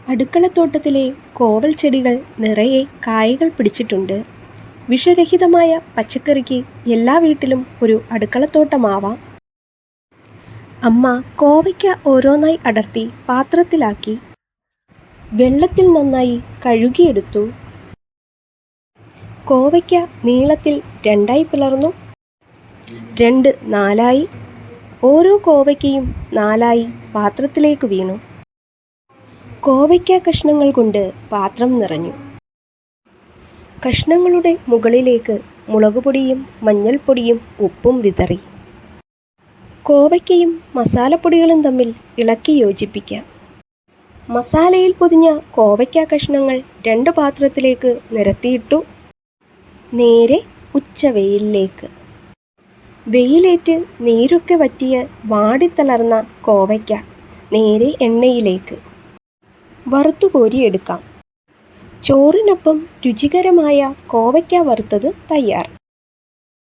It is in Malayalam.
അടുക്കളത്തോട്ടത്തിലെ കോവൽ ചെടികൾ നിറയെ കായകൾ പിടിച്ചിട്ടുണ്ട്. വിഷരഹിതമായ പച്ചക്കറിക്ക് എല്ലാ വീട്ടിലും ഒരു അടുക്കളത്തോട്ടമാവാം. അമ്മ കോവയ്ക്ക ഓരോന്നായി അടർത്തി പാത്രത്തിലാക്കി. വെള്ളത്തിൽ നന്നായി കഴുകിയെടുത്തു. കോവയ്ക്ക നീളത്തിൽ രണ്ടായി പിളർന്നു. 2 നാലായി. ഓരോ കോവയ്ക്കയും 4ആയി പാത്രത്തിലേക്ക് വീണു. കോവയ്ക്ക കഷ്ണങ്ങൾ കൊണ്ട് പാത്രം നിറഞ്ഞു. കഷ്ണങ്ങളുടെ മുകളിലേക്ക് മുളകുപൊടിയും മഞ്ഞൾപ്പൊടിയും ഉപ്പും വിതറി. കോവയ്ക്കയും മസാലപ്പൊടികളും തമ്മിൽ ഇളക്കി യോജിപ്പിക്കാം. മസാലയിൽ പൊതിഞ്ഞ കോവയ്ക്ക കഷ്ണങ്ങൾ 2 പാത്രത്തിലേക്ക് നിരത്തിയിട്ടു. നേരെ ഉച്ചവെയിലിലേക്ക്. വെയിലേറ്റ് നീരൊക്കെ വറ്റിയ വാടിത്തളർന്ന കോവയ്ക്ക നേരെ എണ്ണയിലേക്ക് വറുത്തുകോരിയെടുക്കാം. ചോറിനൊപ്പം രുചികരമായ കോവയ്ക്ക വറുത്തത് തയ്യാർ.